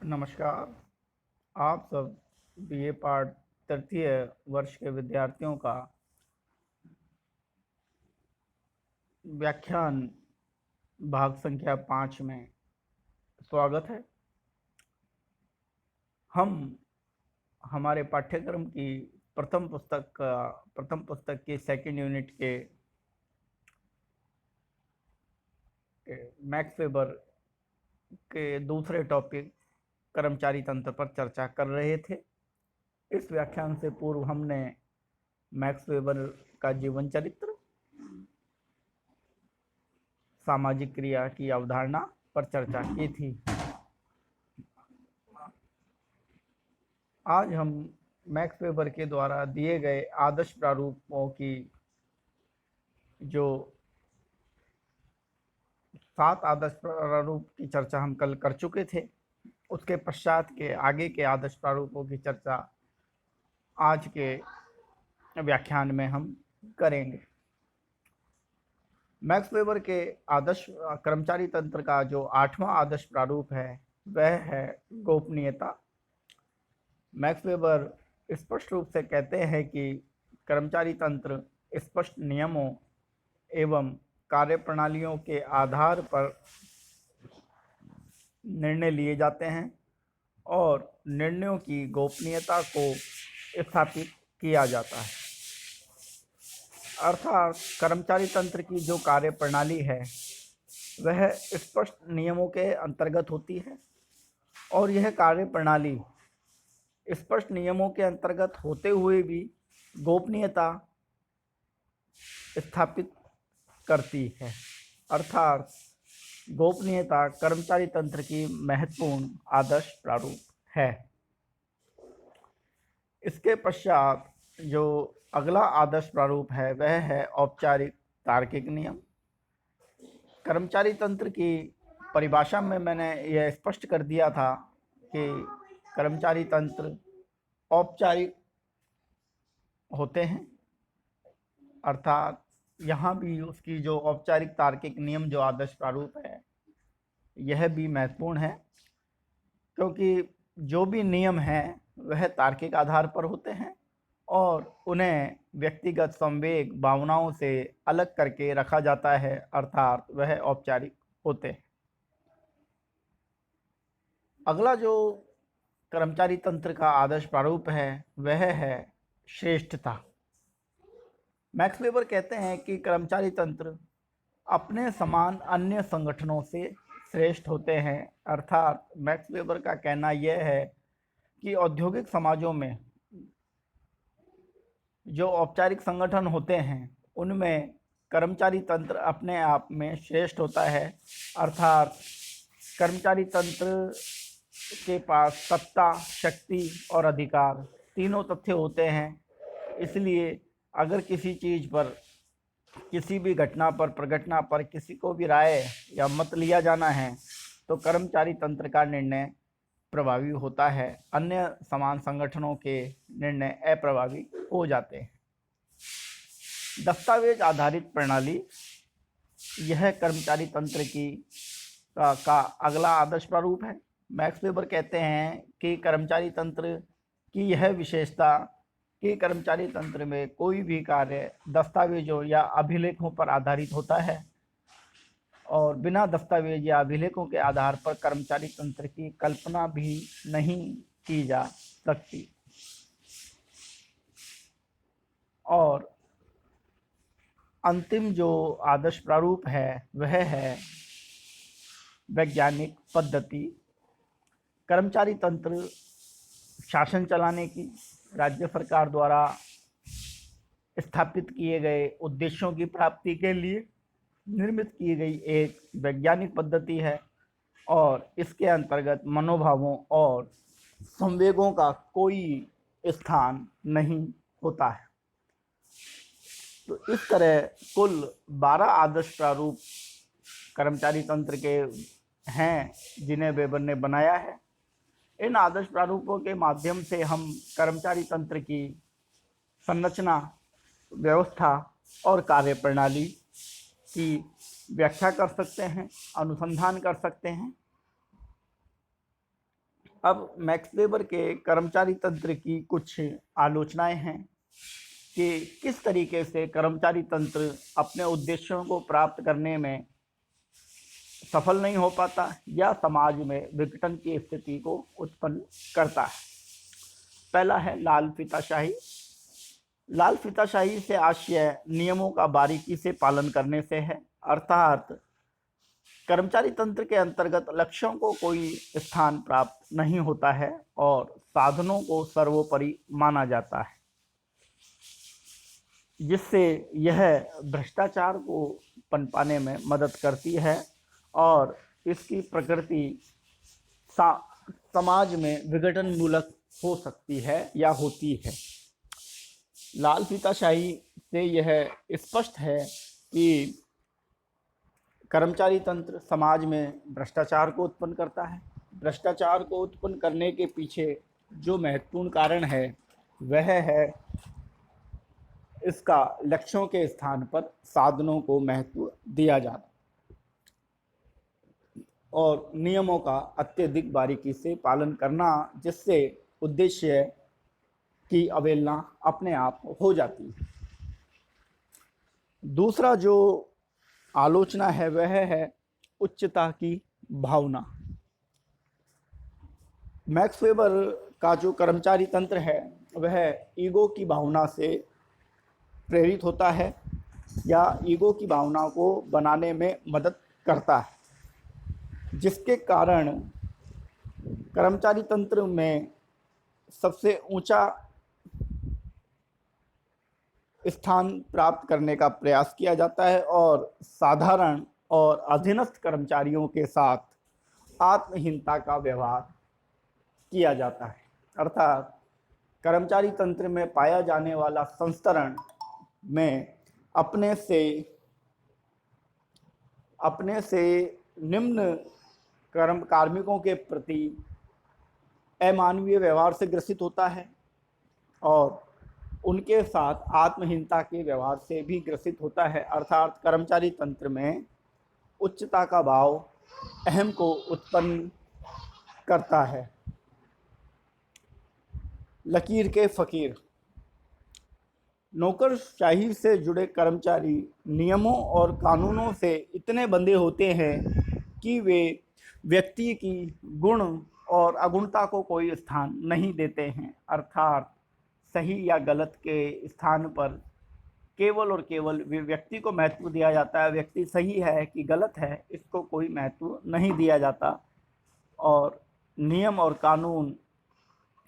नमस्कार। आप सब बीए पार्ट तृतीय वर्ष के विद्यार्थियों का व्याख्यान भाग संख्या 5 में स्वागत है। हम हमारे पाठ्यक्रम की प्रथम पुस्तक की सेकंड यूनिट के मैक्स वेबर के दूसरे टॉपिक कर्मचारी तंत्र पर चर्चा कर रहे थे। इस व्याख्यान से पूर्व हमने मैक्स वेबर का जीवन चरित्र, सामाजिक क्रिया की अवधारणा पर चर्चा की थी। आज हम मैक्स वेबर के द्वारा दिए गए आदर्श प्रारूपों की जो 7 आदर्श प्रारूप की चर्चा हम कल कर चुके थे, उसके पश्चात के आगे के आदर्श प्रारूपों की चर्चा आज के व्याख्यान में हम करेंगे। मैक्स वेबर के आदर्श कर्मचारी तंत्र का जो 8वां आदर्श प्रारूप है वह है गोपनीयता। मैक्स वेबर स्पष्ट रूप से कहते हैं कि कर्मचारी तंत्र स्पष्ट नियमों एवं कार्यप्रणालियों के आधार पर निर्णय लिए जाते हैं और निर्णयों की गोपनीयता को स्थापित किया जाता है। अर्थात कर्मचारी तंत्र की जो कार्यप्रणाली है वह स्पष्ट नियमों के अंतर्गत होती है और यह कार्यप्रणाली स्पष्ट नियमों के अंतर्गत होते हुए भी गोपनीयता स्थापित करती है। अर्थात गोपनीयता कर्मचारी तंत्र की महत्वपूर्ण आदर्श प्रारूप है। इसके पश्चात जो अगला आदर्श प्रारूप है वह है औपचारिक तार्किक नियम। कर्मचारी तंत्र की परिभाषा में मैंने यह स्पष्ट कर दिया था कि कर्मचारी तंत्र औपचारिक होते हैं, अर्थात यहाँ भी उसकी जो औपचारिक तार्किक नियम जो आदर्श प्रारूप है यह भी महत्वपूर्ण है, क्योंकि जो भी नियम हैं वह तार्किक आधार पर होते हैं और उन्हें व्यक्तिगत संवेग भावनाओं से अलग करके रखा जाता है, अर्थात वह औपचारिक होते हैं। अगला जो कर्मचारी तंत्र का आदर्श प्रारूप है वह है श्रेष्ठता। मैक्स वेबर कहते हैं कि कर्मचारी तंत्र अपने समान अन्य संगठनों से श्रेष्ठ होते हैं। अर्थात मैक्स वेबर का कहना यह है कि औद्योगिक समाजों में जो औपचारिक संगठन होते हैं उनमें कर्मचारी तंत्र अपने आप में श्रेष्ठ होता है। अर्थात कर्मचारी तंत्र के पास सत्ता, शक्ति और अधिकार तीनों तथ्य होते हैं। इसलिए अगर किसी चीज़ पर, किसी भी घटना पर, प्रघटना पर किसी को भी राय या मत लिया जाना है तो कर्मचारी तंत्र का निर्णय प्रभावी होता है, अन्य समान संगठनों के निर्णय अप्रभावी हो जाते हैं। दस्तावेज आधारित प्रणाली, यह कर्मचारी तंत्र की का अगला आदर्श प्रारूप है। मैक्स वेबर कहते हैं कि कर्मचारी तंत्र की यह विशेषता कि कर्मचारी तंत्र में कोई भी कार्य दस्तावेजों या अभिलेखों पर आधारित होता है और बिना दस्तावेज या अभिलेखों के आधार पर कर्मचारी तंत्र की कल्पना भी नहीं की जा सकती। और अंतिम जो आदर्श प्रारूप है वह है वैज्ञानिक पद्धति। कर्मचारी तंत्र शासन चलाने की राज्य सरकार द्वारा स्थापित किए गए उद्देश्यों की प्राप्ति के लिए निर्मित की गई एक वैज्ञानिक पद्धति है और इसके अंतर्गत मनोभावों और संवेगों का कोई स्थान नहीं होता है। तो इस तरह कुल 12 आदर्श प्रारूप कर्मचारी तंत्र के हैं जिन्हें वेबर ने बनाया है। इन आदर्श प्रारूपों के माध्यम से हम कर्मचारी तंत्र की संरचना, व्यवस्था और कार्यप्रणाली की व्याख्या कर सकते हैं, अनुसंधान कर सकते हैं अब मैक्स वेबर के कर्मचारी तंत्र की कुछ आलोचनाएं हैं कि किस तरीके से कर्मचारी तंत्र अपने उद्देश्यों को प्राप्त करने में सफल नहीं हो पाता या समाज में विघटन की स्थिति को उत्पन्न करता है। पहला है लाल फीताशाही। लाल फीताशाही से आशय नियमों का बारीकी से पालन करने से है, अर्थात कर्मचारी तंत्र के अंतर्गत लक्ष्यों को कोई स्थान प्राप्त नहीं होता है और साधनों को सर्वोपरि माना जाता है, जिससे यह भ्रष्टाचार को पनपाने में मदद करती है और इसकी प्रकृति समाज में विघटन मूलक हो सकती है या होती है। लाल फीताशाही से यह स्पष्ट है कि कर्मचारी तंत्र समाज में भ्रष्टाचार को उत्पन्न करता है। भ्रष्टाचार को उत्पन्न करने के पीछे जो महत्वपूर्ण कारण है वह है इसका लक्ष्यों के स्थान पर साधनों को महत्व दिया जाना और नियमों का अत्यधिक बारीकी से पालन करना, जिससे उद्देश्य की अवहेलना अपने आप हो जाती है। दूसरा जो आलोचना है वह है उच्चता की भावना। मैक्स वेबर का जो कर्मचारी तंत्र है वह ईगो की भावना से प्रेरित होता है या ईगो की भावना को बनाने में मदद करता है, जिसके कारण कर्मचारी तंत्र में सबसे ऊंचा स्थान प्राप्त करने का प्रयास किया जाता है और साधारण और अधीनस्थ कर्मचारियों के साथ आत्महीनता का व्यवहार किया जाता है। अर्थात कर्मचारी तंत्र में पाया जाने वाला संस्तरण में अपने से निम्न कार्मिकों के प्रति अमानवीय व्यवहार से ग्रसित होता है और उनके साथ आत्महीनता के व्यवहार से भी ग्रसित होता है। अर्थात कर्मचारी तंत्र में उच्चता का भाव अहम को उत्पन्न करता है। लकीर के फकीर। नौकरशाही से जुड़े कर्मचारी नियमों और कानूनों से इतने बंधे होते हैं कि वे व्यक्ति की गुण और अगुणता को कोई स्थान नहीं देते हैं। अर्थात सही या गलत के स्थान पर केवल और केवल व्यक्ति को महत्व दिया जाता है। व्यक्ति सही है कि गलत है इसको कोई महत्व नहीं दिया जाता और नियम और कानून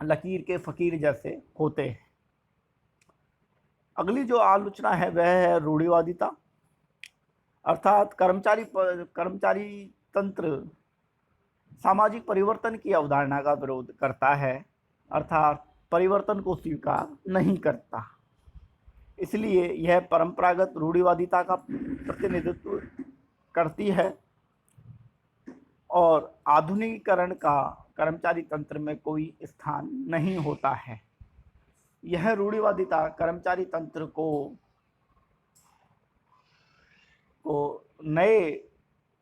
लकीर के फकीर जैसे होते हैं। अगली जो आलोचना है वह है रूढ़िवादिता। अर्थात कर्मचारी तंत्र सामाजिक परिवर्तन की अवधारणा का विरोध करता है, अर्थात परिवर्तन को स्वीकार नहीं करता। इसलिए यह परंपरागत रूढ़िवादिता का प्रतिनिधित्व करती है और आधुनिकीकरण का कर्मचारी तंत्र में कोई स्थान नहीं होता है। यह रूढ़िवादिता कर्मचारी तंत्र को नए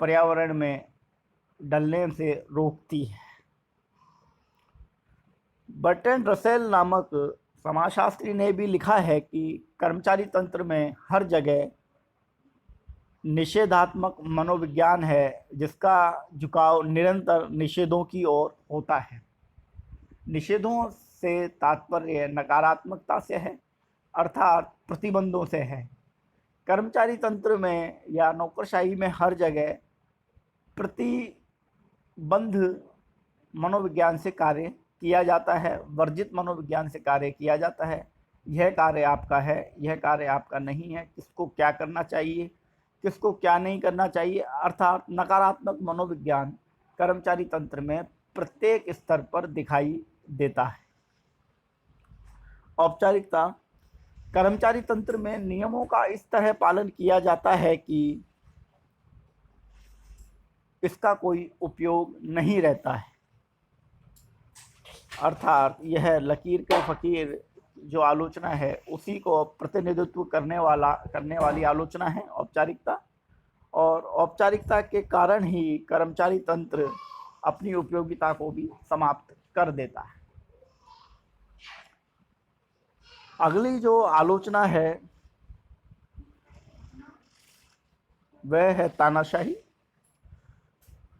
पर्यावरण में डलने से रोकती है। बर्ट्रैंड रसेल नामक समाजशास्त्री ने भी लिखा है कि कर्मचारी तंत्र में हर जगह निषेधात्मक मनोविज्ञान है, जिसका झुकाव निरंतर निषेधों की ओर होता है। निषेधों से तात्पर्य नकारात्मकता से है, अर्थात प्रतिबंधों से है। कर्मचारी तंत्र में या नौकरशाही में हर जगह प्रतिबंध मनोविज्ञान से कार्य किया जाता है, वर्जित मनोविज्ञान से कार्य किया जाता है। यह कार्य आपका है, यह कार्य आपका नहीं है, किसको क्या करना चाहिए, किसको क्या नहीं करना चाहिए। अर्थात नकारात्मक मनोविज्ञान कर्मचारी तंत्र में प्रत्येक स्तर पर दिखाई देता है। औपचारिकता। कर्मचारी तंत्र में नियमों का इस तरह पालन किया जाता है कि इसका कोई उपयोग नहीं रहता है। अर्थात यह लकीर के फकीर जो आलोचना है उसी को प्रतिनिधित्व करने वाली आलोचना है औपचारिकता। और औपचारिकता के कारण ही कर्मचारी तंत्र अपनी उपयोगिता को भी समाप्त कर देता है। अगली जो आलोचना है वह है तानाशाही।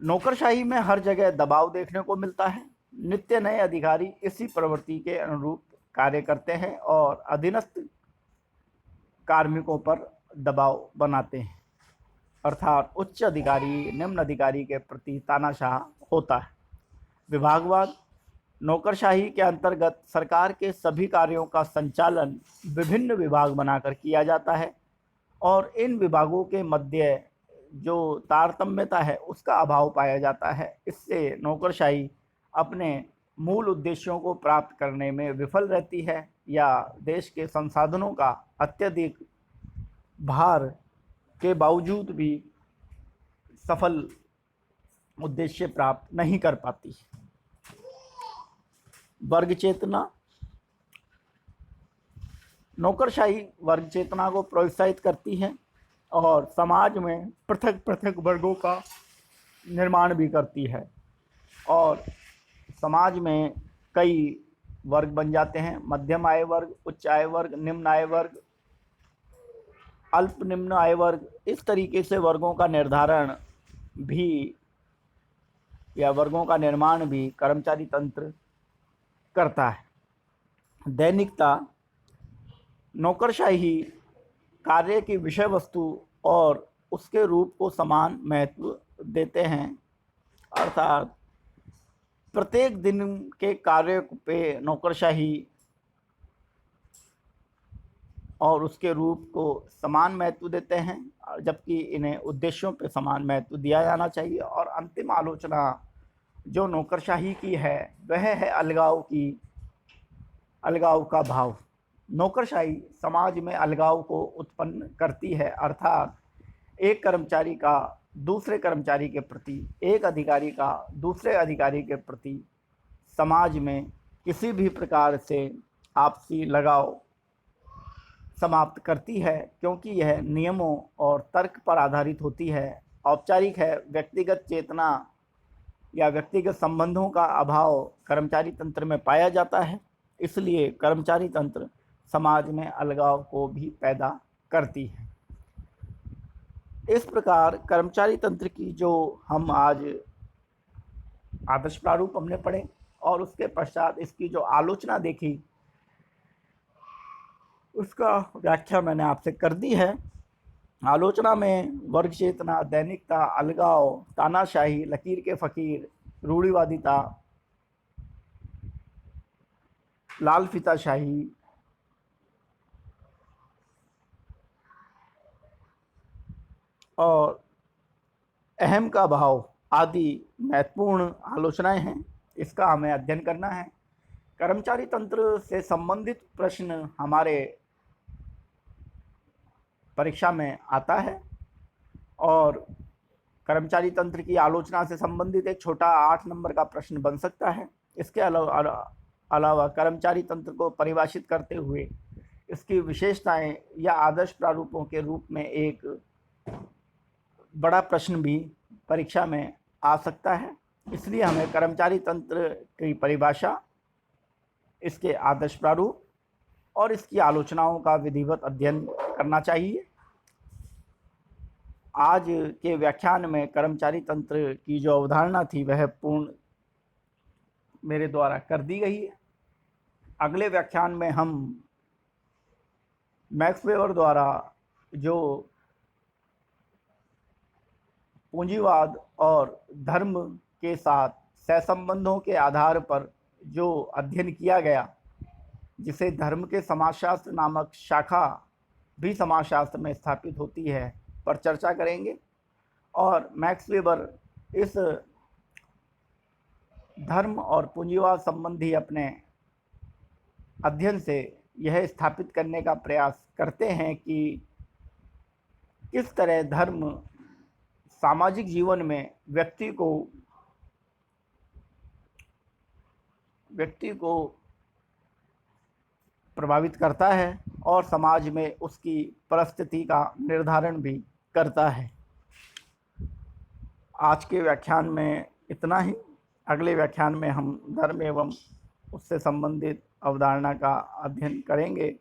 नौकरशाही में हर जगह दबाव देखने को मिलता है। नित्य नए अधिकारी इसी प्रवृत्ति के अनुरूप कार्य करते हैं और अधीनस्थ कार्मिकों पर दबाव बनाते हैं, अर्थात उच्च अधिकारी निम्न अधिकारी के प्रति तानाशाह होता है। विभागवाद। नौकरशाही के अंतर्गत सरकार के सभी कार्यों का संचालन विभिन्न विभाग बनाकर किया जाता है और इन विभागों के मध्य जो तारतम्यता है उसका अभाव पाया जाता है। इससे नौकरशाही अपने मूल उद्देश्यों को प्राप्त करने में विफल रहती है या देश के संसाधनों का अत्यधिक भार के बावजूद भी सफल उद्देश्य प्राप्त नहीं कर पाती। वर्ग चेतना। नौकरशाही वर्ग चेतना को प्रोत्साहित करती है और समाज में पृथक पृथक वर्गों का निर्माण भी करती है और समाज में कई वर्ग बन जाते हैं। मध्यम आय वर्ग, उच्च आय वर्ग, निम्न आय वर्ग, अल्प निम्न आय वर्ग। इस तरीके से वर्गों का निर्धारण भी या वर्गों का निर्माण भी कर्मचारी तंत्र करता है। दैनिकता। नौकरशाही कार्य की विषय वस्तु और उसके रूप को समान महत्व देते हैं, अर्थात प्रत्येक दिन के कार्य पे नौकरशाही और उसके रूप को समान महत्व देते हैं, जबकि इन्हें उद्देश्यों पे समान महत्व दिया जाना चाहिए। और अंतिम आलोचना जो नौकरशाही की है वह है अलगाव का भाव। नौकरशाही समाज में अलगाव को उत्पन्न करती है, अर्थात एक कर्मचारी का दूसरे कर्मचारी के प्रति, एक अधिकारी का दूसरे अधिकारी के प्रति समाज में किसी भी प्रकार से आपसी लगाव समाप्त करती है, क्योंकि यह नियमों और तर्क पर आधारित होती है। औपचारिक है। व्यक्तिगत चेतना या व्यक्तिगत संबंधों का अभाव कर्मचारी तंत्र में पाया जाता है, इसलिए कर्मचारी तंत्र समाज में अलगाव को भी पैदा करती है। इस प्रकार कर्मचारी तंत्र की जो हम आज आदर्श प्रारूप हमने पढ़े और उसके पश्चात इसकी जो आलोचना देखी उसका व्याख्या मैंने आपसे कर दी है। आलोचना में वर्ग चेतना, दैनिकता, अलगाव, तानाशाही, लकीर के फकीर, रूढ़िवादिता, लाल फीताशाही, और अहम का भाव आदि महत्वपूर्ण आलोचनाएं हैं। इसका हमें अध्ययन करना है। कर्मचारी तंत्र से संबंधित प्रश्न हमारे परीक्षा में आता है और कर्मचारी तंत्र की आलोचना से संबंधित एक छोटा 8 नंबर का प्रश्न बन सकता है। इसके अलावा कर्मचारी तंत्र को परिभाषित करते हुए इसकी विशेषताएं या आदर्श प्रारूपों के रूप में एक बड़ा प्रश्न भी परीक्षा में आ सकता है। इसलिए हमें कर्मचारी तंत्र की परिभाषा, इसके आदर्श प्रारूप और इसकी आलोचनाओं का विधिवत अध्ययन करना चाहिए। आज के व्याख्यान में कर्मचारी तंत्र की जो अवधारणा थी वह पूर्ण मेरे द्वारा कर दी गई है। अगले व्याख्यान में हम मैक्स वेबर द्वारा जो पूंजीवाद और धर्म के साथ सहसंबंधों के आधार पर जो अध्ययन किया गया, जिसे धर्म के समाजशास्त्र नामक शाखा भी समाजशास्त्र में स्थापित होती है, पर चर्चा करेंगे। और मैक्स वेबर इस धर्म और पूंजीवाद संबंधी अपने अध्ययन से यह स्थापित करने का प्रयास करते हैं कि किस तरह धर्म सामाजिक जीवन में व्यक्ति को प्रभावित करता है और समाज में उसकी परिस्थिति का निर्धारण भी करता है। आज के व्याख्यान में इतना ही। अगले व्याख्यान में हम धर्म एवं उससे संबंधित अवधारणा का अध्ययन करेंगे।